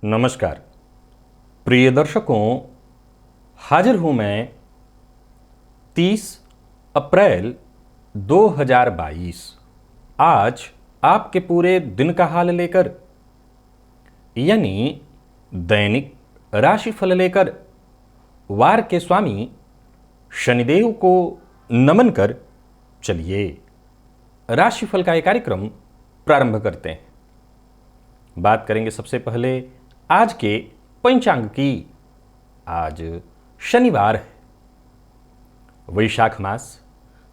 नमस्कार प्रिय दर्शकों, हाजिर हूं मैं 30 अप्रैल 2022 आज आपके पूरे दिन का हाल लेकर, यानी दैनिक राशिफल लेकर वार के स्वामी शनिदेव को नमन कर चलिए राशिफल का ये कार्यक्रम प्रारंभ करते हैं। बात करेंगे सबसे पहले आज के पंचांग की। आज शनिवार है, वैशाख मास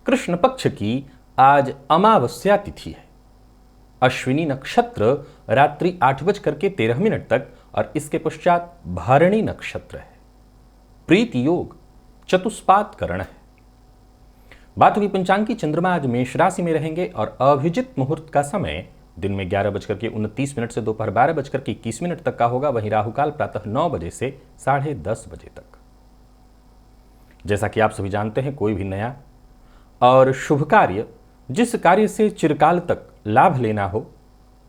कृष्ण पक्ष की आज अमावस्या तिथि है। अश्विनी नक्षत्र रात्रि 8:13 तक और इसके पश्चात भरणी नक्षत्र है। प्रीति योग चतुष्पाद करण है। बात हुई पंचांग की। चंद्रमा आज मेष राशि में रहेंगे और अभिजित मुहूर्त का समय दिन में 11:29 से दोपहर 12:21 तक का होगा। वहीं राहुकाल प्रातः 9 बजे से 10:30 बजे तक। जैसा कि आप सभी जानते हैं, कोई भी नया और शुभ कार्य, जिस कार्य से चिरकाल तक लाभ लेना हो,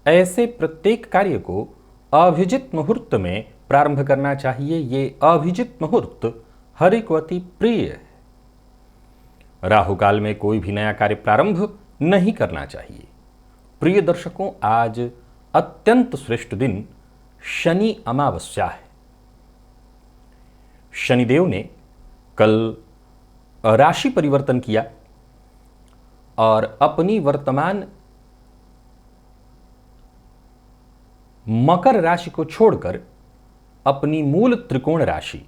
ऐसे प्रत्येक कार्य को अभिजित मुहूर्त में प्रारंभ करना चाहिए। ये अभिजित मुहूर्त हरि को अति प्रिय है। राहुकाल में कोई भी नया कार्य प्रारंभ नहीं करना चाहिए। प्रिय दर्शकों, आज अत्यंत श्रेष्ठ दिन शनि अमावस्या है। शनिदेव ने कल राशि परिवर्तन किया और अपनी वर्तमान मकर राशि को छोड़कर अपनी मूल त्रिकोण राशि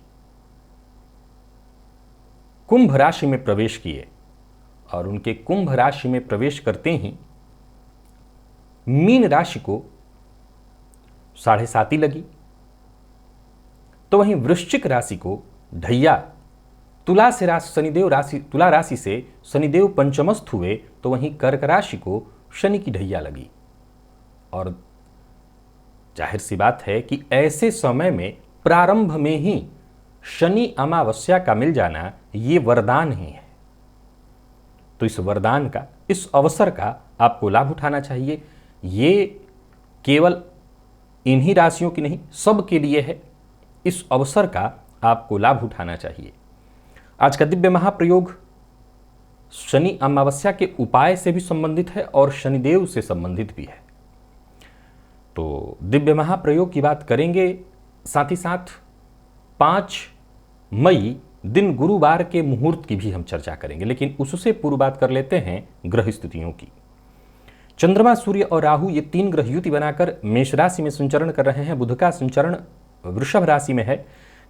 कुंभ राशि में प्रवेश किए और उनके कुंभ राशि में प्रवेश करते ही मीन राशि को 7.5 लगी, तो वहीं वृश्चिक राशि को ढैया, तुला राशि से शनिदेव पंचमस्थ हुए, तो वहीं कर्क राशि को शनि की ढैया लगी। और जाहिर सी बात है कि ऐसे समय में प्रारंभ में ही शनि अमावस्या का मिल जाना ये वरदान ही है। तो इस वरदान का, इस अवसर का आपको लाभ उठाना चाहिए। ये केवल इन्हीं राशियों की नहीं, सब के लिए है। इस अवसर का आपको लाभ उठाना चाहिए। आज का दिव्य महाप्रयोग शनि अमावस्या के उपाय से भी संबंधित है और शनिदेव से संबंधित भी है। तो दिव्य महाप्रयोग की बात करेंगे, साथ ही साथ 5 मई दिन गुरुवार के मुहूर्त की भी हम चर्चा करेंगे। लेकिन उससे पूर्व बात कर लेते हैं ग्रह स्थितियों की। चंद्रमा, सूर्य और राहु ये 3 ग्रह युति बनाकर मेष राशि में संचरण कर रहे हैं। बुध का संचरण वृषभ राशि में है,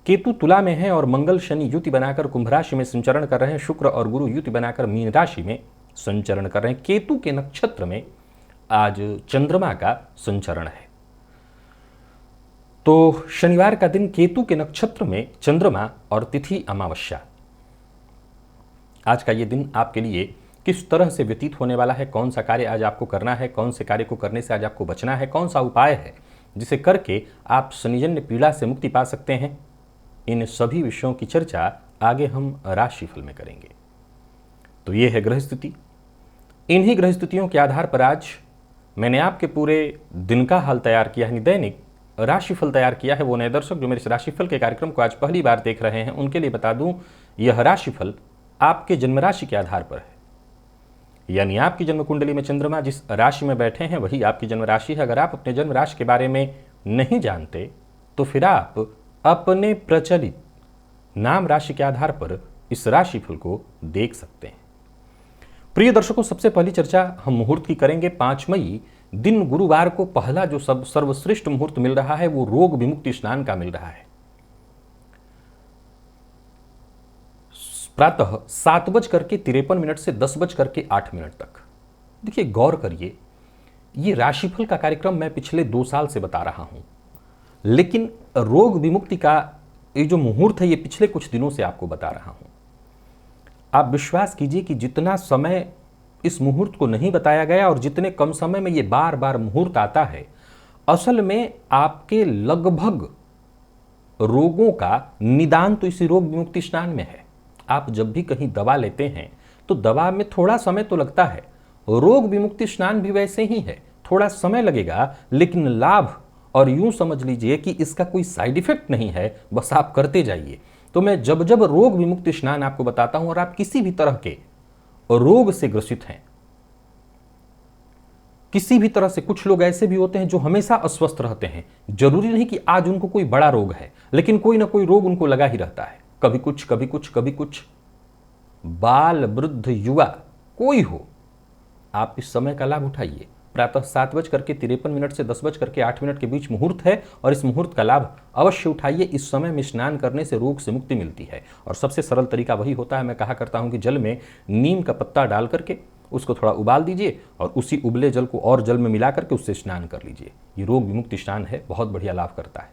केतु तुला में है और मंगल शनि युति बनाकर कुंभ राशि में संचरण कर रहे हैं। शुक्र और गुरु युति बनाकर मीन राशि में संचरण कर रहे हैं। केतु के नक्षत्र में आज चंद्रमा का संचरण है। तो शनिवार का दिन केतु के नक्षत्र में चंद्रमा और तिथि अमावस्या। आज का ये दिन आपके लिए किस तरह से व्यतीत होने वाला है, कौन सा कार्य आज आपको करना है, कौन से कार्य को करने से आज आपको बचना है, कौन सा उपाय है जिसे करके आप शनिजन्य पीड़ा से मुक्ति पा सकते हैं, इन सभी विषयों की चर्चा आगे हम राशिफल में करेंगे। तो ये है ग्रह स्थिति। इन्हीं ग्रह स्थितियों के आधार पर आज मैंने आपके पूरे दिन का हाल तैयार किया है, दैनिक राशिफल तैयार किया है। वो नए दर्शक जो मेरे इस राशिफल के कार्यक्रम को आज पहली बार देख रहे हैं, उनके लिए बता दूं, यह राशिफल आपके जन्म राशि के आधार पर है। यानी आपकी जन्म कुंडली में चंद्रमा जिस राशि में बैठे हैं वही आपकी जन्म राशि है। अगर आप अपने जन्म राशि के बारे में नहीं जानते तो फिर आप अपने प्रचलित नाम राशि के आधार पर इस राशिफल को देख सकते हैं। प्रिय दर्शकों, सबसे पहली चर्चा हम मुहूर्त की करेंगे। 5 मई दिन गुरुवार को पहला जो सर्वश्रेष्ठ मुहूर्त मिल रहा है वो रोग विमुक्ति स्नान का मिल रहा है। प्रातः 7:53 से 10:08 तक। देखिए, गौर करिए, ये राशिफल का कार्यक्रम मैं पिछले 2 साल से बता रहा हूं, लेकिन रोग विमुक्ति का ये जो मुहूर्त है ये पिछले कुछ दिनों से आपको बता रहा हूं। आप विश्वास कीजिए कि जितना समय इस मुहूर्त को नहीं बताया गया और जितने कम समय में ये बार बार मुहूर्त आता है, असल में आपके लगभग रोगों का निदान तो इसी रोग विमुक्ति स्नान में है। आप जब भी कहीं दवा लेते हैं तो दवा में थोड़ा समय तो लगता है, रोग विमुक्ति स्नान भी वैसे ही है, थोड़ा समय लगेगा लेकिन लाभ और यूं समझ लीजिए कि इसका कोई साइड इफेक्ट नहीं है, बस आप करते जाइए। तो मैं जब जब रोग विमुक्ति स्नान आपको बताता हूं और आप किसी भी तरह के रोग से ग्रसित हैं, किसी भी तरह से, कुछ लोग ऐसे भी होते हैं जो हमेशा अस्वस्थ रहते हैं, जरूरी नहीं कि आज उनको कोई बड़ा रोग है, लेकिन कोई ना कोई रोग उनको लगा ही रहता है, कभी कुछ कभी कुछ कभी कुछ, बाल वृद्ध युवा कोई हो, आप इस समय का लाभ उठाइए। प्रातः 7:53 से 10:08 के बीच मुहूर्त है और इस मुहूर्त का लाभ अवश्य उठाइए। इस समय में स्नान करने से रोग से मुक्ति मिलती है और सबसे सरल तरीका वही होता है। मैं कहा करता हूं कि जल में नीम का पत्ता डाल करके उसको थोड़ा उबाल दीजिए और उसी उबले जल को और जल में मिला करके उससे स्नान कर लीजिए। ये रोग विमुक्ति स्नान है, बहुत बढ़िया लाभ करता है।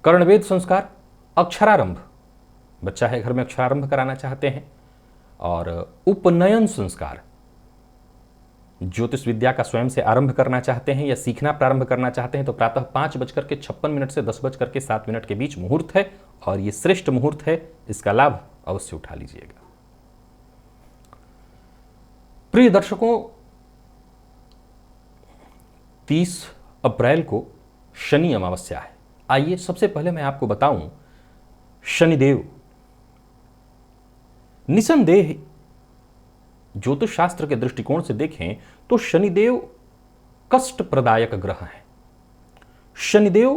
कर्णवेद संस्कार, अक्षरारंभ, बच्चा है घर में अक्षरारंभ कराना चाहते हैं, और उपनयन संस्कार, ज्योतिष विद्या का स्वयं से आरंभ करना चाहते हैं या सीखना प्रारंभ करना चाहते हैं तो प्रातः 5:56 से 10:07 के बीच मुहूर्त है और ये श्रेष्ठ मुहूर्त है, इसका लाभ अवश्य उठा लीजिएगा। प्रिय दर्शकों, 30 अप्रैल को शनि अमावस्या है। आइए सबसे पहले मैं आपको बताऊं, शनिदेव निसंदेह ज्योतिष शास्त्र के दृष्टिकोण से देखें तो शनिदेव कष्ट प्रदायक ग्रह है। शनिदेव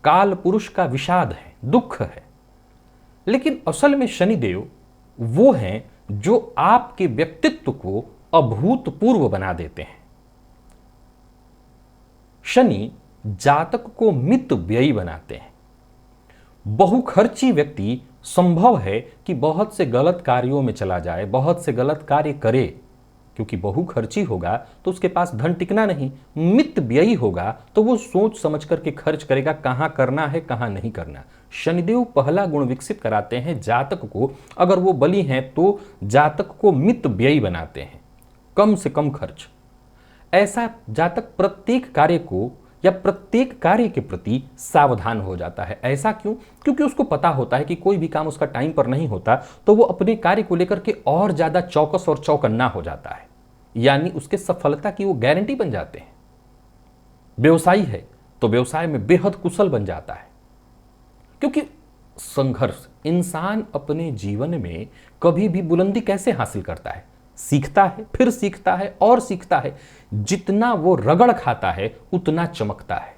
काल पुरुष का विषाद है, दुख है। लेकिन असल में शनिदेव वो हैं जो आपके व्यक्तित्व को अभूतपूर्व बना देते हैं। शनि जातक को मित व्ययी बनाते हैं। बहुखर्ची व्यक्ति संभव है कि बहुत से गलत कार्यों में चला जाए, बहुत से गलत कार्य करे, क्योंकि बहुखर्ची होगा तो उसके पास धन टिकना नहीं। मित व्ययी होगा तो वो सोच समझ करके खर्च करेगा, कहां करना है कहां नहीं करना। शनिदेव पहला गुण विकसित कराते हैं जातक को, अगर वो बली हैं तो जातक को मित व्ययी बनाते हैं, कम से कम खर्च। ऐसा जातक प्रत्येक कार्य को या प्रत्येक कार्य के प्रति सावधान हो जाता है। ऐसा क्यों? क्योंकि उसको पता होता है कि कोई भी काम उसका टाइम पर नहीं होता तो वो अपने कार्य को लेकर के और ज्यादा चौकस और चौकन्ना हो जाता है, यानी उसके सफलता की वो गारंटी बन जाते हैं। व्यवसायी है तो व्यवसाय में बेहद कुशल बन जाता है, क्योंकि संघर्ष, इंसान अपने जीवन में कभी भी बुलंदी कैसे हासिल करता है? सीखता है, फिर सीखता है और सीखता है। जितना वो रगड़ खाता है उतना चमकता है।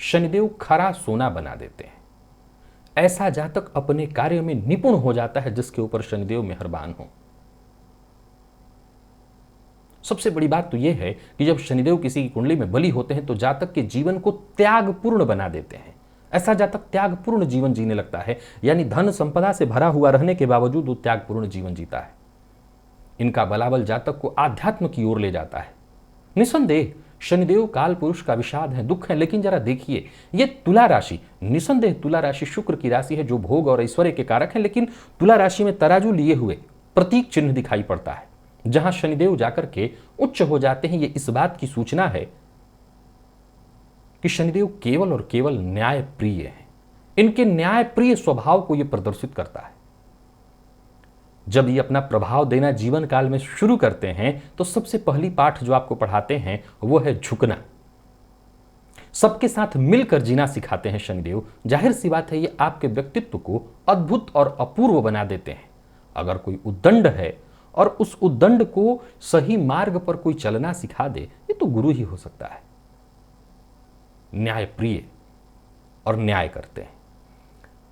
शनिदेव खरा सोना बना देते हैं। ऐसा जातक अपने कार्य में निपुण हो जाता है जिसके ऊपर शनिदेव मेहरबान हो। सबसे बड़ी बात तो यह है कि जब शनिदेव किसी की कुंडली में बली होते हैं तो जातक के जीवन को त्यागपूर्ण बना देते हैं। ऐसा जातक त्यागपूर्ण जीवन जीने लगता है, यानी धन संपदा से भरा हुआ रहने के बावजूद वो त्यागपूर्ण जीवन जीता है। इनका बलाबल जातक को आध्यात्म की ओर ले जाता है। निसंदेह शनिदेव काल पुरुष का विषाद है, दुख है। लेकिन जरा देखिए, ये तुला राशि, निसंदेह तुला राशि शुक्र की राशि है जो भोग और ऐश्वर्य के कारक है, लेकिन तुला राशि में तराजू लिए हुए प्रतीक चिन्ह दिखाई पड़ता है। जहां शनिदेव जाकर के उच्च हो जाते हैं, ये इस बात की सूचना है कि शनिदेव केवल और केवल न्याय प्रिय है। इनके न्याय प्रिय स्वभाव को यह प्रदर्शित करता है। जब ये अपना प्रभाव देना जीवन काल में शुरू करते हैं तो सबसे पहली पाठ जो आपको पढ़ाते हैं वो है झुकना। सबके साथ मिलकर जीना सिखाते हैं शनिदेव। जाहिर सी बात है, ये आपके व्यक्तित्व को अद्भुत और अपूर्व बना देते हैं। अगर कोई उद्दंड है और उस उद्दंड को सही मार्ग पर कोई चलना सिखा दे, ये तो गुरु ही हो सकता है। न्याय प्रिय और न्याय करते हैं।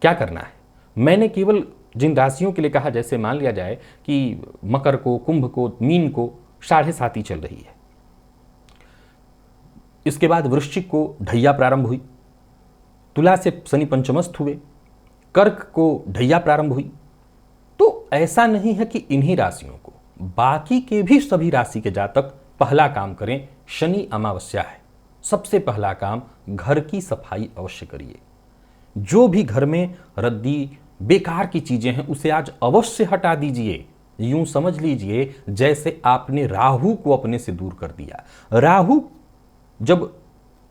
क्या करना है? मैंने केवल जिन राशियों के लिए कहा, जैसे मान लिया जाए कि मकर को, कुंभ को, मीन को 7.5 चल रही है, इसके बाद वृश्चिक को ढैया प्रारंभ हुई, तुला से शनि पंचमस्थ हुए, कर्क को ढैया प्रारंभ हुई। तो ऐसा नहीं है कि इन्हीं राशियों को, बाकी के भी सभी राशि के जातक पहला काम करें। शनि अमावस्या है, सबसे पहला काम घर की सफाई अवश्य करिए। जो भी घर में रद्दी बेकार की चीजें हैं उसे आज अवश्य हटा दीजिए। यूं समझ लीजिए जैसे आपने राहु को अपने से दूर कर दिया। राहु जब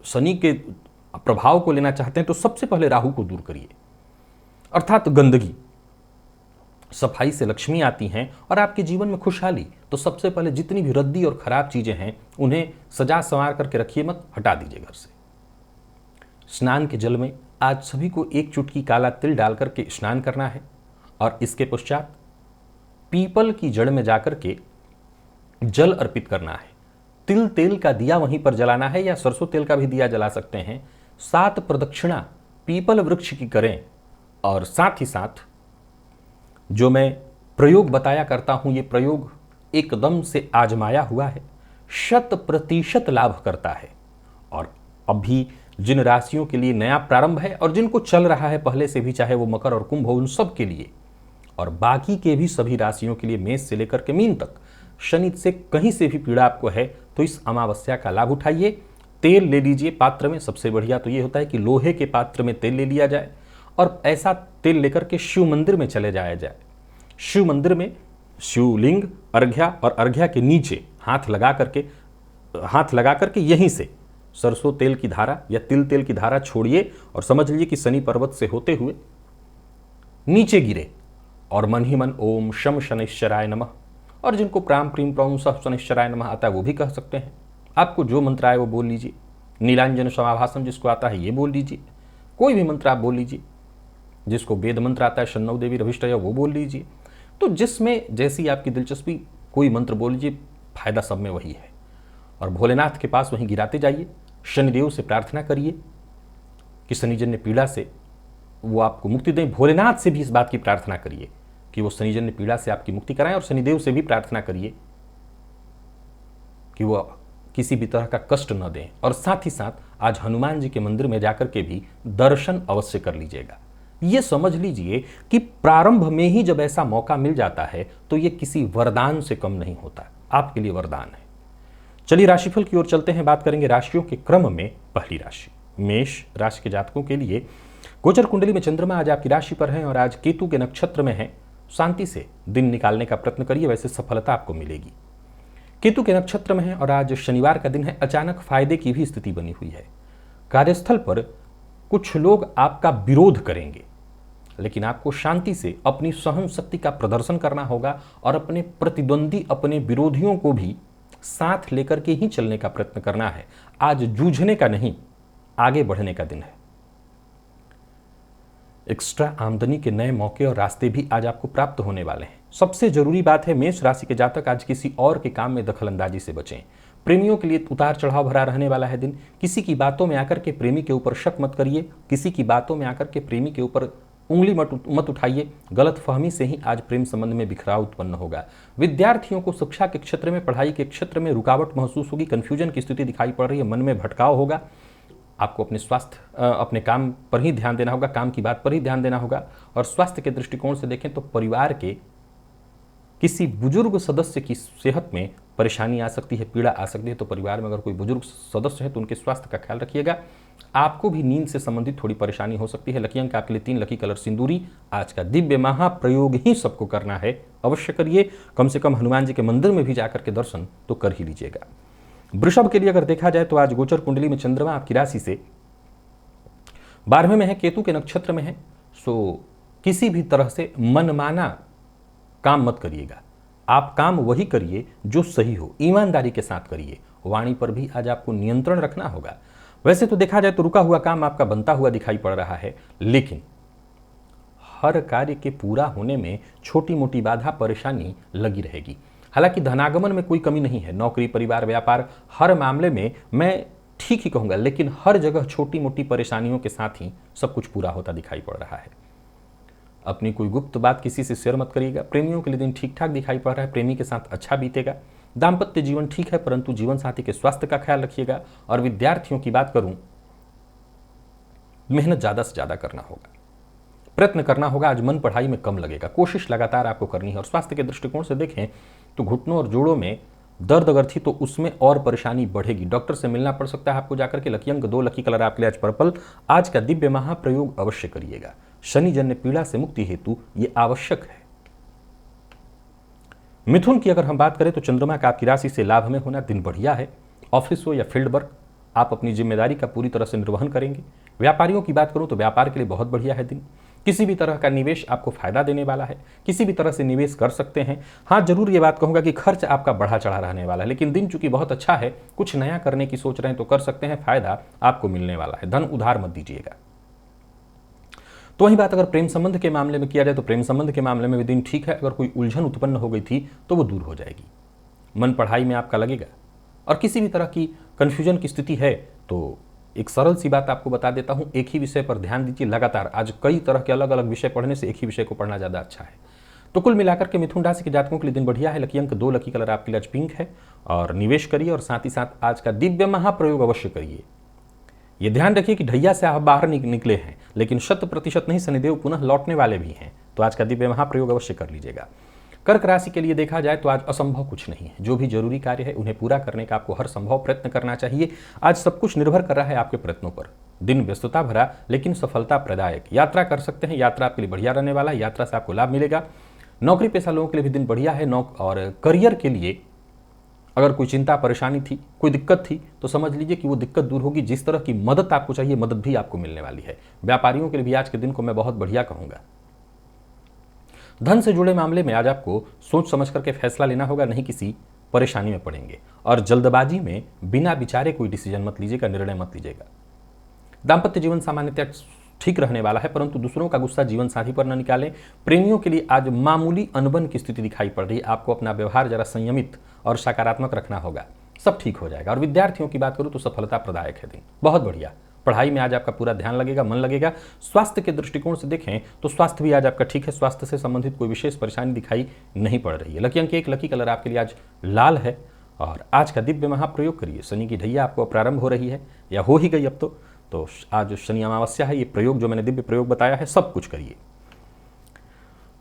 शनि के प्रभाव को लेना चाहते हैं तो सबसे पहले राहु को दूर करिए, अर्थात गंदगी। सफाई से लक्ष्मी आती हैं और आपके जीवन में खुशहाली। तो सबसे पहले जितनी भी रद्दी और खराब चीजें हैं उन्हें सजा संवार करके रखिए मत, हटा दीजिए घर से। स्नान के जल में आज सभी को एक चुटकी काला तिल डाल करके स्नान करना है और इसके पश्चात पीपल की जड़ में जाकर के जल अर्पित करना है। तिल तेल का दिया वहीं पर जलाना है या सरसों तेल का भी दिया जला सकते हैं। 7 प्रदक्षिणा पीपल वृक्ष की करें और साथ ही साथ जो मैं प्रयोग बताया करता हूं, ये प्रयोग एकदम से आजमाया हुआ है, 100% लाभ करता है। और अभी जिन राशियों के लिए नया प्रारंभ है और जिनको चल रहा है पहले से भी, चाहे वो मकर और कुंभ हो, उन सब के लिए और बाकी के भी सभी राशियों के लिए, मेष से लेकर के मीन तक, शनि से कहीं से भी पीड़ा आपको है तो इस अमावस्या का लाभ उठाइए। तेल ले लीजिए पात्र में। सबसे बढ़िया तो ये होता है कि लोहे के पात्र में तेल ले लिया जाए और ऐसा तेल लेकर के शिव मंदिर में चले जाया जाए। शिव मंदिर में शिवलिंग, अर्घ्या और अर्घ्या के नीचे हाथ लगा करके यहीं से सरसों तेल की धारा या तिल तेल की धारा छोड़िए और समझ लीजिए कि शनि पर्वत से होते हुए नीचे गिरे और मन ही मन ओम शम शनैश्चराय नमः, और जिनको प्राम प्रीम प्रौम सह शनैश्चराय नमः आता है वो भी कह सकते हैं। आपको जो मंत्र आए वो बोल लीजिए। नीलांजन समाभासम जिसको आता है ये बोल लीजिए। कोई भी मंत्र आप बोल लीजिए। जिसको वेद मंत्र आता है शन्नौ देवी रविष्टया वो बोल लीजिए। तो जिसमें जैसी आपकी दिलचस्पी, कोई मंत्र बोल लीजिए, फायदा सब में वही है। और भोलेनाथ के पास वहीं गिराते जाइए। शनिदेव से प्रार्थना करिए कि शनिजन्य पीड़ा से वो आपको मुक्ति दें। भोलेनाथ से भी इस बात की प्रार्थना करिए कि वो शनिजन्य पीड़ा से आपकी मुक्ति कराएं और शनिदेव से भी प्रार्थना करिए कि वो किसी भी तरह का कष्ट न दें। और साथ ही साथ आज हनुमान जी के मंदिर में जाकर के भी दर्शन अवश्य कर लीजिएगा। ये समझ लीजिए कि प्रारंभ में ही जब ऐसा मौका मिल जाता है तो ये किसी वरदान से कम नहीं होता, आपके लिए वरदान है। चलिए राशिफल की ओर चलते हैं। बात करेंगे राशियों के क्रम में। पहली राशि मेष राशि के जातकों के लिए गोचर कुंडली में चंद्रमा आज आपकी राशि पर है और आज केतु के नक्षत्र में है। शांति से दिन निकालने का प्रयत्न करिए, वैसे सफलता आपको मिलेगी। केतु के नक्षत्र में है और आज शनिवार का दिन है। अचानक फायदे की भी स्थिति बनी हुई है। कार्यस्थल पर कुछ लोग आपका विरोध करेंगे, लेकिन आपको शांति से अपनी सहन शक्ति का प्रदर्शन करना होगा और अपने प्रतिद्वंदी, अपने विरोधियों को भी साथ लेकर के ही चलने का प्रयत्न करना है। आज जूझने का नहीं, आगे बढ़ने का दिन है। एक्स्ट्रा आमदनी के नए मौके और रास्ते भी आज आपको प्राप्त होने वाले हैं। सबसे जरूरी बात है मेष राशि के जातक आज किसी और के काम में दखलंदाजी से बचें। प्रेमियों के लिए उतार चढ़ाव भरा रहने वाला है दिन। किसी की बातों में आकर के प्रेमी के ऊपर शक मत करिए। किसी की बातों में आकर के प्रेमी के ऊपर उंगली मत उठाइए। गलत फहमी से ही आज प्रेम संबंध में बिखराव उत्पन्न होगा। विद्यार्थियों को शिक्षा के क्षेत्र में, पढ़ाई के क्षेत्र में रुकावट महसूस होगी। कंफ्यूजन की स्थिति दिखाई पड़ रही है। मन में भटकाव होगा। आपको अपने स्वास्थ्य, अपने काम पर ही ध्यान देना होगा, काम की बात पर ही ध्यान देना होगा। और स्वास्थ्य के दृष्टिकोण से देखें तो परिवार के किसी बुजुर्ग सदस्य की सेहत में परेशानी आ सकती है, पीड़ा आ सकती है। तो परिवार में अगर कोई बुजुर्ग सदस्य है तो उनके स्वास्थ्य का ख्याल रखिएगा। आपको भी नींद से संबंधित थोड़ी परेशानी हो सकती है। लकी अंक आपके लिए 3, लकी कलर सिंदूरी। आज का दिव्य महाप्रयोग ही सबको करना है, अवश्य करिए। कम से कम हनुमान जी के मंदिर में भी जाकर के दर्शन तो कर ही लीजिएगा। वृषभ के लिए अगर देखा जाए तो आज गोचर कुंडली में चंद्रमा आपकी राशि से 12वें में है, केतु के नक्षत्र में है। सो किसी भी तरह से मनमाना काम मत करिएगा। आप काम वही करिए जो सही हो, ईमानदारी के साथ करिए। वाणी पर भी आज आपको नियंत्रण रखना होगा। वैसे तो देखा जाए तो रुका हुआ काम आपका बनता हुआ दिखाई पड़ रहा है, लेकिन हर कार्य के पूरा होने में छोटी मोटी बाधा, परेशानी लगी रहेगी। हालांकि धनागमन में कोई कमी नहीं है। नौकरी, परिवार, व्यापार, हर मामले में मैं ठीक ही कहूंगा, लेकिन हर जगह छोटी मोटी परेशानियों के साथ ही सब कुछ पूरा होता दिखाई पड़ रहा है। अपनी कोई गुप्त बात किसी से शेयर मत करिएगा। प्रेमियों के लिए दिन ठीक ठाक दिखाई पड़ रहा है। प्रेमी के साथ अच्छा बीतेगा। दाम्पत्य जीवन ठीक है, परंतु जीवन साथी के स्वास्थ्य का ख्याल रखिएगा। और विद्यार्थियों की बात करूं, मेहनत ज्यादा से ज्यादा करना होगा, प्रयत्न करना होगा। आज मन पढ़ाई में कम लगेगा। कोशिश लगातार आपको करनी है। और स्वास्थ्य के दृष्टिकोण से देखें तो घुटनों और जोड़ों में दर्द अगर थी तो उसमें और परेशानी बढ़ेगी। डॉक्टर से मिलना पड़ सकता है आपको जाकर के। लकी अंक 2, लकी कलर आपके लिए आज पर्पल। आज का दिव्य महाप्रयोग अवश्य करिएगा। शनि जन्य पीड़ा से मुक्ति हेतु यह आवश्यक है। मिथुन की अगर हम बात करें तो चंद्रमा का आपकी राशि से लाभ में होना दिन बढ़िया है। ऑफिस हो या फील्ड वर्क, आप अपनी जिम्मेदारी का पूरी तरह से निर्वहन करेंगे। व्यापारियों की बात करूं तो व्यापार के लिए बहुत बढ़िया है दिन। किसी भी तरह का निवेश आपको फायदा देने वाला है, किसी भी तरह से निवेश कर सकते हैं। हाँ, जरूर ये बात कहूँगा कि खर्च आपका बढ़ा चढ़ा रहने वाला है, लेकिन दिन चूंकि बहुत अच्छा है, कुछ नया करने की सोच रहे हैं तो कर सकते हैं, फायदा आपको मिलने वाला है। धन उधार मत दीजिएगा। तो वही बात अगर प्रेम संबंध के मामले में किया जाए तो प्रेम संबंध के मामले में भी दिन ठीक है। अगर कोई उलझन उत्पन्न हो गई थी तो वो दूर हो जाएगी। मन पढ़ाई में आपका लगेगा, और किसी भी तरह की कन्फ्यूजन की स्थिति है तो एक सरल सी बात आपको बता देता हूं, एक ही विषय पर ध्यान दीजिए लगातार। आज कई तरह के अलग अलग विषय पढ़ने से एक ही विषय को पढ़ना ज़्यादा अच्छा है। तो कुल मिलाकर के मिथुन राशि के जातकों के लिए दिन बढ़िया है। लकी अंक 2, लकी कलर आपके लिए आज पिंक है। और निवेश करिए और साथ ही साथ आज का दिव्य महाप्रयोग अवश्य करिए। ये ध्यान रखिए कि ढैया से आप बाहर निकले हैं, लेकिन 100% नहीं, शनिदेव पुनः लौटने वाले भी हैं। तो आज का दिव्य महाप्रयोग अवश्य कर लीजिएगा। कर्क राशि के लिए देखा जाए तो आज असंभव कुछ नहीं है। जो भी जरूरी कार्य है उन्हें पूरा करने का आपको हर संभव प्रयत्न करना चाहिए। आज सब कुछ निर्भर कर रहा है आपके प्रयत्नों पर। दिन व्यस्तता भरा लेकिन सफलता प्रदायक। यात्रा कर सकते हैं, यात्रा आपके लिए बढ़िया रहने वाला है, यात्रा से आपको लाभ मिलेगा। नौकरी पेशा लोगों के लिए भी दिन बढ़िया है। और करियर के लिए अगर कोई चिंता परेशानी थी, कोई दिक्कत थी, तो समझ लीजिए कि वो दिक्कत दूर होगी। जिस तरह की मदद आपको चाहिए, मदद भी आपको मिलने वाली है। व्यापारियों के लिए भी आज के दिन को मैं बहुत बढ़िया कहूँगा। धन से जुड़े मामले में आज आपको सोच समझ करके फैसला लेना होगा, नहीं किसी परेशानी में पड़ेंगे। और जल्दबाजी में बिना विचारे कोई डिसीजन मत लीजिएगा, निर्णय मत लीजिएगा। दाम्पत्य जीवन सामान्यतः ठीक रहने वाला है, परंतु दूसरों का गुस्सा जीवन साथी पर न निकालें। प्रेमियों के लिए आज मामूली अनबन की स्थिति दिखाई पड़ रही है। आपको अपना व्यवहार जरा संयमित और सकारात्मक रखना होगा, सब ठीक हो जाएगा। और विद्यार्थियों की बात करूं तो सफलता प्रदायक है दिन, बहुत बढ़िया। पढ़ाई में आज आपका पूरा ध्यान लगेगा, मन लगेगा। स्वास्थ्य के दृष्टिकोण से देखें तो स्वास्थ्य भी आज आपका ठीक है। स्वास्थ्य से संबंधित कोई विशेष परेशानी दिखाई नहीं पड़ रही है। लकी अंक 1, लकी कलर आपके लिए आज लाल है। और आज का दिव्य महाप्रयोग करिए। शनि की ढैया आपको प्रारंभ हो रही है या हो ही गई अब तो आज शनि अमावस्या है। ये प्रयोग जो मैंने दिव्य प्रयोग बताया है, सब कुछ करिए।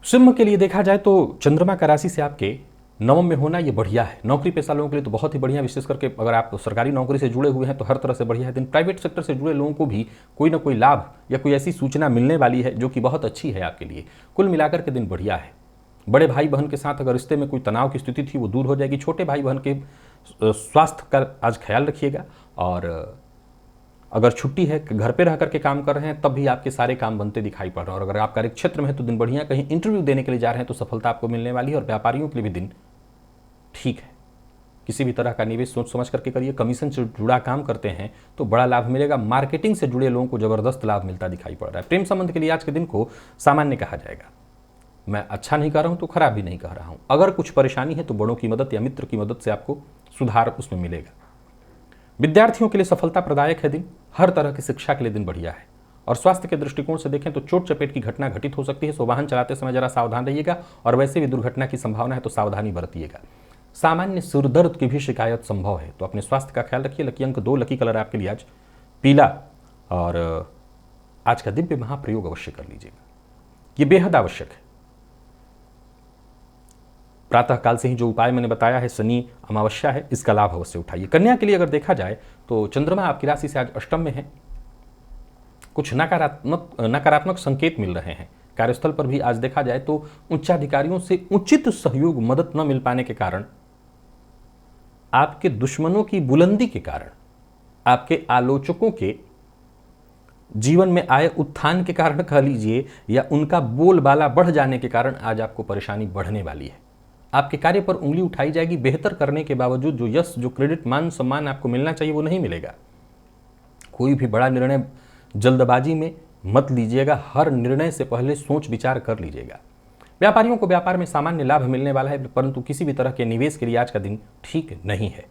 सिंह के लिए देखा जाए तो चंद्रमा का राशि से आपके नवम में होना ये बढ़िया है। नौकरी पेशा लोगों के लिए तो बहुत ही बढ़िया, विशेष करके अगर आप सरकारी नौकरी से जुड़े हुए हैं तो हर तरह से बढ़िया है दिन। प्राइवेट सेक्टर से जुड़े लोगों को भी कोई ना कोई लाभ या कोई ऐसी सूचना मिलने वाली है जो कि बहुत अच्छी है आपके लिए। कुल मिलाकर के दिन बढ़िया है। बड़े भाई बहन के साथ अगर रिश्ते में कोई तनाव की स्थिति थी वो दूर हो जाएगी। छोटे भाई बहन के स्वास्थ्य का आज ख्याल रखिएगा। और अगर छुट्टी है, घर पे रह करके काम कर रहे हैं, तब भी आपके सारे काम बनते दिखाई पड़ रहे हैं। और अगर आप कार्य क्षेत्र में है तो दिन बढ़िया। कहीं इंटरव्यू देने के लिए जा रहे हैं तो सफलता आपको मिलने वाली है। और व्यापारियों के लिए भी दिन ठीक है। किसी भी तरह का निवेश सोच समझ करके करिए। कमीशन से जुड़ा काम करते हैं तो बड़ा लाभ मिलेगा। मार्केटिंग से जुड़े लोगों को जबरदस्त लाभ मिलता दिखाई पड़ रहा है। प्रेम संबंध के लिए आज के दिन को सामान्य कहा जाएगा। मैं अच्छा नहीं कह रहा हूं तो खराब भी नहीं कह रहा हूं। अगर कुछ परेशानी है तो बड़ों की मदद या मित्र की मदद से आपको सुधार उसमें मिलेगा। विद्यार्थियों के लिए सफलता प्रदायक है दिन। हर तरह की शिक्षा के लिए दिन बढ़िया है। और स्वास्थ्य के दृष्टिकोण से देखें तो चोट चपेट की घटना घटित हो सकती है, सो वाहन चलाते समय जरा सावधान रहिएगा। और वैसे भी दुर्घटना की संभावना है तो सावधानी बरतिएगा। सामान्य सिरदर्द की भी शिकायत संभव है, तो अपने स्वास्थ्य का ख्याल रखिए। लकी अंक 2, लकी कलर आपके लिए आज पीला। और आज का दिव्य महाप्रयोग अवश्य कर लीजिएगा, ये बेहद आवश्यक है। प्रातः काल से ही जो उपाय मैंने बताया है, शनि अमावस्या है, इसका लाभ अवश्य उठाइए। कन्या के लिए अगर देखा जाए तो चंद्रमा आपकी राशि से आज अष्टम में है। कुछ नकारात्मक संकेत मिल रहे हैं। कार्यस्थल पर भी आज देखा जाए तो उच्चाधिकारियों से उचित सहयोग मदद न मिल पाने के कारण, आपके दुश्मनों की बुलंदी के कारण, आपके आलोचकों के जीवन में आए उत्थान के कारण कह लीजिए, या उनका बोलबाला बढ़ जाने के कारण आज आपको परेशानी बढ़ने वाली है। आपके कार्य पर उंगली उठाई जाएगी। बेहतर करने के बावजूद जो यश, जो क्रेडिट, मान सम्मान आपको मिलना चाहिए वो नहीं मिलेगा। कोई भी बड़ा निर्णय जल्दबाजी में मत लीजिएगा। हर निर्णय से पहले सोच विचार कर लीजिएगा। व्यापारियों को व्यापार में सामान्य लाभ मिलने वाला है, परंतु किसी भी तरह के निवेश के लिए आज का दिन ठीक नहीं है।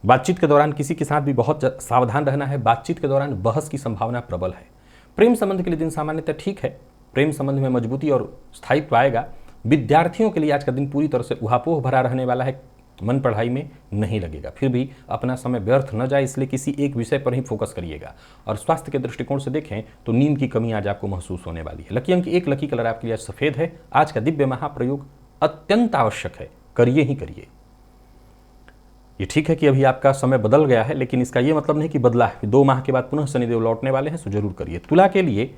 बातचीत के दौरान किसी के साथ भी बहुत सावधान रहना है। बातचीत के दौरान बहस की संभावना प्रबल है। प्रेम संबंध के लिए दिन सामान्यतः ठीक है। प्रेम संबंध में मजबूती और स्थायित्व आएगा। विद्यार्थियों के लिए आज का दिन पूरी तरह से उहापोह भरा रहने वाला है। मन पढ़ाई में नहीं लगेगा। फिर भी अपना समय व्यर्थ न जाए, इसलिए किसी एक विषय पर ही फोकस करिएगा। और स्वास्थ्य के दृष्टिकोण से देखें तो नींद की कमी आज आपको महसूस होने वाली है। लकी अंक 1, लकी कलर आपके लिए आज सफेद है। आज का दिव्य महाप्रयोग अत्यंत आवश्यक है, करिए ही करिए। ये ठीक है कि अभी आपका समय बदल गया है, लेकिन इसका यह मतलब नहीं कि बदला है। 2 माह के बाद पुनः शनिदेव लौटने वाले हैं, सो जरूर करिए। तुला के लिए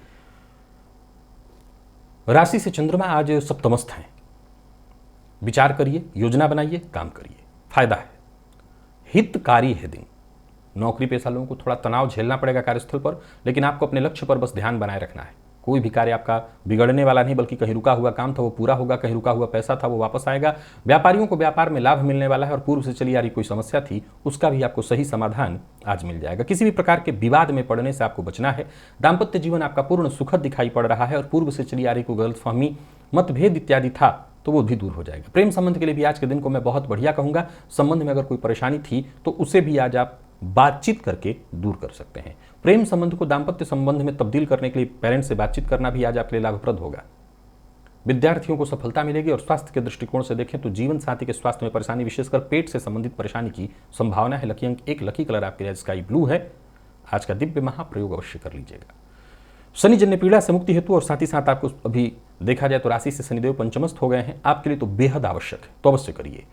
राशि से चंद्रमा आज सप्तमस्थ हैं। विचार करिए, योजना बनाइए, काम करिए, फायदा है। हितकारी है दिन। नौकरी पेशा लोगों को थोड़ा तनाव झेलना पड़ेगा कार्यस्थल पर, लेकिन आपको अपने लक्ष्य पर बस ध्यान बनाए रखना है। कोई भी कार्य आपका बिगड़ने वाला नहीं, बल्कि कहीं रुका हुआ काम था वो पूरा होगा, कहीं रुका हुआ पैसा था वो वापस आएगा। व्यापारियों को व्यापार में लाभ मिलने वाला है और पूर्व से चली आ रही कोई समस्या थी उसका भी आपको सही समाधान आज मिल जाएगा। किसी भी प्रकार के विवाद में पड़ने से आपको बचना है। दाम्पत्य जीवन आपका पूर्ण सुखद दिखाई पड़ रहा है और पूर्व से चली आ रही कोई गलतफहमी, मतभेद इत्यादि था तो वो भी दूर हो जाएगा। प्रेम संबंध के लिए भी आज के दिन को मैं बहुत बढ़िया कहूँगा। संबंध में अगर कोई परेशानी थी तो उसे भी आज आप बातचीत करके दूर कर सकते हैं। प्रेम संबंध को दाम्पत्य संबंध में तब्दील करने के लिए पेरेंट्स से बातचीत करना भी आज आपके लिए लाभप्रद होगा। विद्यार्थियों को सफलता मिलेगी और स्वास्थ्य के दृष्टिकोण से देखें तो जीवन साथी के स्वास्थ्य में परेशानी, विशेषकर पेट से संबंधित परेशानी की संभावना है। लकी अंक 1, लकी कलर आपके लिए स्काई ब्लू है। आज का दिव्य महाप्रयोग अवश्य कर लीजिएगा। शनि जन्य पीड़ा से मुक्ति हेतु और साथ ही साथ आपको अभी देखा जाए तो राशि से शनिदेव पंचमस्थ हो गए हैं, आपके लिए तो बेहद आवश्यक है, तो अवश्य करिए।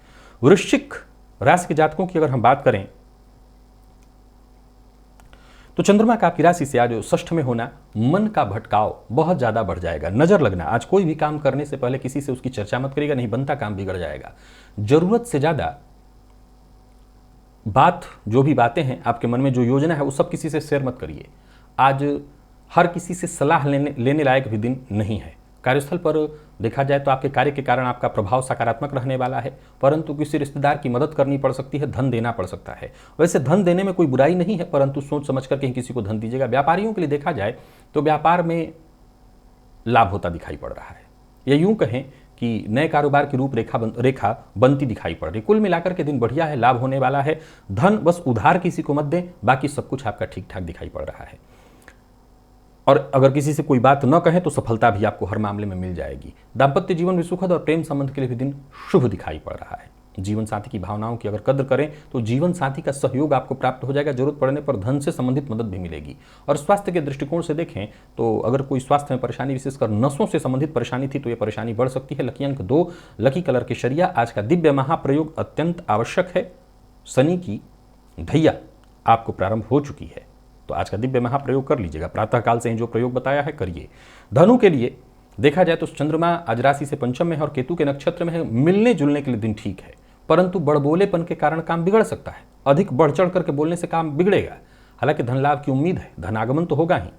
वृश्चिक राशि के जातकों की अगर हम बात करें तो चंद्रमा का आपकी राशि से आज षष्ठ में होना मन का भटकाव बहुत ज्यादा बढ़ जाएगा। नजर लगना, आज कोई भी काम करने से पहले किसी से उसकी चर्चा मत करिएगा, नहीं बनता काम बिगड़ जाएगा। जरूरत से ज्यादा बात, जो भी बातें हैं आपके मन में जो योजना है वो सब किसी से शेयर मत करिए। आज हर किसी से सलाह लेने लायक भी दिन नहीं है। कार्यस्थल पर देखा जाए तो आपके कार्य के कारण आपका प्रभाव सकारात्मक रहने वाला है, परंतु किसी रिश्तेदार की मदद करनी पड़ सकती है, धन देना पड़ सकता है। वैसे धन देने में कोई बुराई नहीं है, परंतु सोच समझ कर कहीं किसी को धन दीजिएगा। व्यापारियों के लिए देखा जाए तो व्यापार में लाभ होता दिखाई पड़ रहा है, या यूं कहें कि नए कारोबार की रेखा बनती दिखाई पड़ रही। कुल मिलाकर के दिन बढ़िया है, लाभ होने वाला है। धन बस उधार किसी को मत दें, बाकी सब कुछ आपका ठीक ठाक दिखाई पड़ रहा है। और अगर किसी से कोई बात न कहें तो सफलता भी आपको हर मामले में मिल जाएगी। दाम्पत्य जीवन भी सुखद और प्रेम संबंध के लिए भी दिन शुभ दिखाई पड़ रहा है। जीवन साथी की भावनाओं की अगर कद्र करें तो जीवन साथी का सहयोग आपको प्राप्त हो जाएगा। जरूरत पड़ने पर धन से संबंधित मदद भी मिलेगी। और स्वास्थ्य के दृष्टिकोण से देखें तो अगर कोई स्वास्थ्य में परेशानी, विशेषकर नसों से संबंधित परेशानी थी तो ये परेशानी बढ़ सकती है। लकी अंक 2, लकी कलर केसरिया। आज का दिव्य महाप्रयोग अत्यंत आवश्यक है। शनि की ढैया आपको प्रारंभ हो चुकी है, तो आज का दिव्य महाप्रयोग कर लीजिएगा। प्रातःकाल से ही जो प्रयोग बताया है करिए। धनु के लिए देखा जाए तो चंद्रमा आज राशि से पंचम में है और केतु के नक्षत्र में है। मिलने जुलने के लिए दिन ठीक है, परंतु बड़बोलेपन के कारण काम बिगड़ सकता है। अधिक बढ़ चढ़ करके बोलने से काम बिगड़ेगा। हालांकि धन लाभ की उम्मीद है, धनागमन तो होगा ही।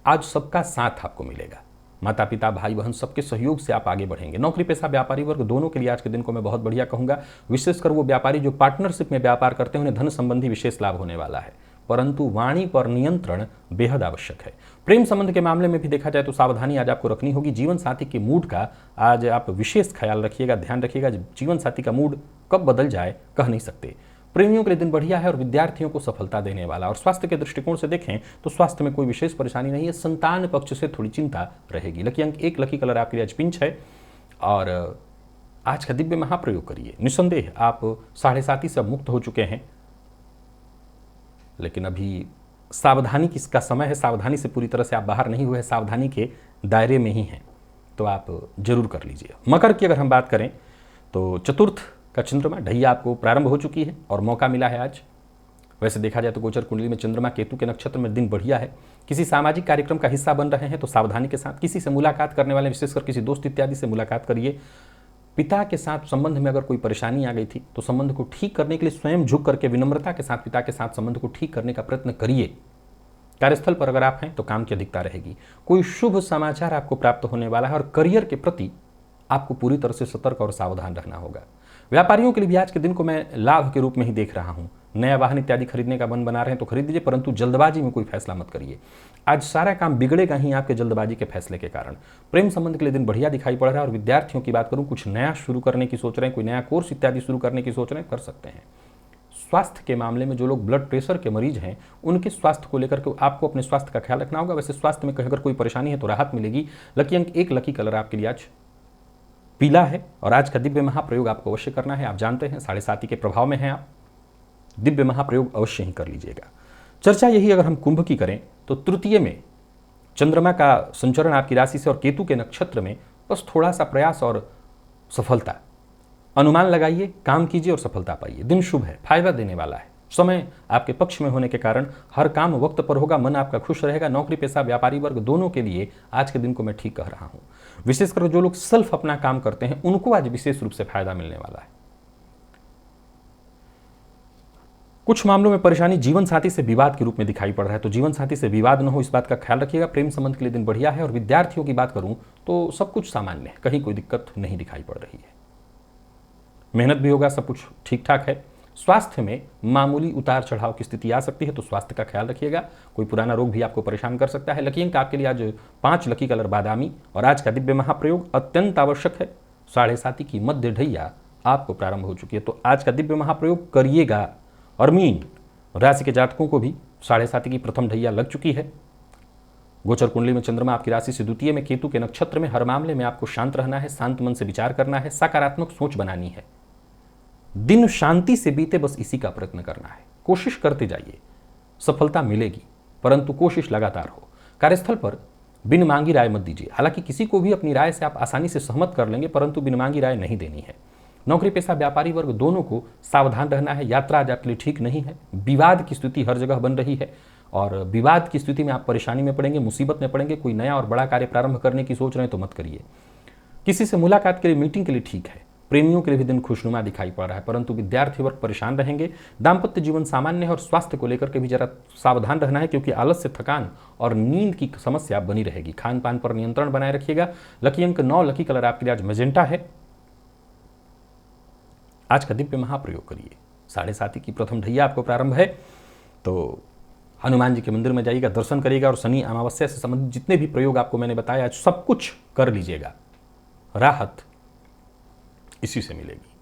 आज सबका साथ आपको मिलेगा। माता पिता, भाई बहन सबके सहयोग से आप आगे बढ़ेंगे। नौकरी पेशा व्यापारी वर्ग दोनों के लिए आज के दिन को मैं बहुत बढ़िया कहूंगा। विशेषकर वो व्यापारी जो पार्टनरशिप में व्यापार करते हैं उन्हें धन संबंधी विशेष लाभ होने वाला है, परंतु वाणी पर नियंत्रण बेहद आवश्यक है। प्रेम संबंध के मामले में भी देखा जाए तो सावधानी आज आपको रखनी होगी। जीवन साथी के मूड का आज आप विशेष ख्याल रखिएगा, ध्यान रखिएगा। जीवन साथी का मूड कब बदल जाए कह नहीं सकते। प्रेमियों के लिए दिन बढ़िया है और विद्यार्थियों को सफलता देने वाला। और स्वास्थ्य के दृष्टिकोण से देखें तो स्वास्थ्य में कोई विशेष परेशानी नहीं है। संतान पक्ष से थोड़ी चिंता रहेगी। लकी अंक 1, लकी कलर आपके लिए आज पिंच है। और आज का दिव्य महाप्रयोग करिए। निस्संदेह आप 7:30 से मुक्त हो चुके हैं, लेकिन अभी सावधानी किसका समय है। सावधानी से पूरी तरह से आप बाहर नहीं हुए, सावधानी के दायरे में ही हैं, तो आप जरूर कर लीजिए। मकर की अगर हम बात करें तो चतुर्थ का चंद्रमा ढैया आपको प्रारंभ हो चुकी है और मौका मिला है आज। वैसे देखा जाए तो गोचर कुंडली में चंद्रमा केतु के नक्षत्र में दिन बढ़िया है। किसी सामाजिक कार्यक्रम का हिस्सा बन रहे हैं तो सावधानी के साथ। किसी से मुलाकात करने वाले, विशेषकर किसी दोस्त इत्यादि से मुलाकात करिए। पिता के साथ संबंध में अगर कोई परेशानी आ गई थी तो संबंध को ठीक करने के लिए स्वयं झुक करके विनम्रता के साथ पिता के साथ संबंध को ठीक करने का प्रयत्न करिए। कार्यस्थल पर अगर आप हैं तो काम की अधिकता रहेगी। कोई शुभ समाचार आपको प्राप्त होने वाला है और करियर के प्रति आपको पूरी तरह से सतर्क और सावधान रहना होगा। व्यापारियों के लिए भी आज के दिन को मैं लाभ के रूप में ही देख रहा हूं। नया वाहन इत्यादि खरीदने का मन बना रहे हैं तो खरीद लीजिए, परंतु जल्दबाजी में कोई फैसला मत करिए। आज सारा काम बिगड़ेगा ही आपके जल्दबाजी के फैसले के कारण। प्रेम संबंध के लिए दिन बढ़िया दिखाई पड़ रहा है। और विद्यार्थियों की बात करूं, कुछ नया शुरू करने की सोच रहे हैं, कोई नया कोर्स इत्यादि शुरू करने की सोच रहे हैं, कर सकते हैं। स्वास्थ्य के मामले में जो लोग ब्लड प्रेशर के मरीज हैं उनके स्वास्थ्य को लेकर के आपको अपने स्वास्थ्य का ख्याल रखना होगा। वैसे स्वास्थ्य में अगर कोई परेशानी है तो राहत मिलेगी। लकी अंक 1, लकी कलर आपके लिए आज पीला है। और आज का दिव्य महाप्रयोग आपको अवश्य करना है। आप जानते हैं 7:30 के प्रभाव में हैं आप, दिव्य महाप्रयोग अवश्य ही कर लीजिएगा। चर्चा यही अगर हम कुंभ की करें तो तृतीय में चंद्रमा का संचरण आपकी राशि से और केतु के नक्षत्र में, बस थोड़ा सा प्रयास और सफलता। अनुमान लगाइए, काम कीजिए और सफलता पाइए। दिन शुभ है, फायदा देने वाला है। समय आपके पक्ष में होने के कारण हर काम वक्त पर होगा, मन आपका खुश रहेगा। नौकरी पेशा व्यापारी वर्ग दोनों के लिए आज के दिन को मैं ठीक कह रहा हूं। विशेषकर जो लोग सेल्फ अपना काम करते हैं उनको आज विशेष रूप से फायदा मिलने वाला है। कुछ मामलों में परेशानी जीवन साथी से विवाद के रूप में दिखाई पड़ रहा है, तो जीवन साथी से विवाद न हो इस बात का ख्याल रखिएगा। प्रेम संबंध के लिए दिन बढ़िया है। और विद्यार्थियों की बात करूं तो सब कुछ सामान्य है, कहीं कोई दिक्कत नहीं दिखाई पड़ रही है। मेहनत भी होगा, सब कुछ ठीक ठाक है। स्वास्थ्य में मामूली उतार चढ़ाव की स्थिति आ सकती है, तो स्वास्थ्य का ख्याल रखिएगा। कोई पुराना रोग भी आपको परेशान कर सकता है। लकी अंक आपके लिए आज 5, लकी कलर बादामी। और आज का दिव्य महाप्रयोग अत्यंत आवश्यक है। 7:30 की मध्य ढैया आपको प्रारंभ हो चुकी है, तो आज का दिव्य महाप्रयोग करिएगा। और मीन राशि के जातकों को भी 7:30 की प्रथम ढैया लग चुकी है। गोचर कुंडली में चंद्रमा आपकी राशि से द्वितीय में, केतु के नक्षत्र में। हर मामले में आपको शांत रहना है, शांत मन से विचार करना है, सकारात्मक सोच बनानी है। दिन शांति से बीते, बस इसी का प्रयत्न करना है। कोशिश करते जाइए, सफलता मिलेगी, परंतु कोशिश लगातार हो। कार्यस्थल पर बिन मांगी राय मत दीजिए। हालांकि किसी को भी अपनी राय से आप आसानी से सहमत कर लेंगे, परंतु बिन मांगी राय नहीं देनी है। नौकरी पेशा व्यापारी वर्ग दोनों को सावधान रहना है। यात्रा आज आपके लिए ठीक नहीं है। विवाद की स्थिति हर जगह बन रही है, और विवाद की स्थिति में आप परेशानी में पड़ेंगे, मुसीबत में पड़ेंगे। कोई नया और बड़ा कार्य प्रारंभ करने की सोच रहे हैं तो मत करिए। किसी से मुलाकात के लिए, मीटिंग के लिए ठीक है। प्रेमियों के लिए भी दिन खुशनुमा दिखाई पड़ रहा है, परंतु विद्यार्थी वर्ग परेशान रहेंगे। दाम्पत्य जीवन सामान्य है, और स्वास्थ्य को लेकर के भी जरा सावधान रहना है, क्योंकि आलस्य, थकान और नींद की समस्या बनी रहेगी। खान पान पर नियंत्रण बनाए रखिएगा। लकी अंक 9, लकी कलर आपके लिए आज मैजेंटा है। आज का दिव्य महाप्रयोग करिए। 7:30 की प्रथम ढैया आपको प्रारंभ है, तो हनुमान जी के मंदिर में जाइएगा, दर्शन करिएगा। और शनि अमावस्या से संबंधित जितने भी प्रयोग आपको मैंने बताया, आज सब कुछ कर लीजिएगा। राहत इसी से मिलेगी।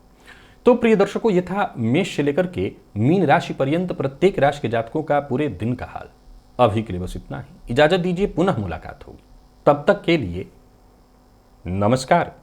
तो प्रिय दर्शकों, ये था मेष से लेकर के मीन राशि पर्यंत प्रत्येक राशि के जातकों का पूरे दिन का हाल। अभी के लिए बस इतना ही। इजाजत दीजिए, पुनः मुलाकात होगी। तब तक के लिए नमस्कार।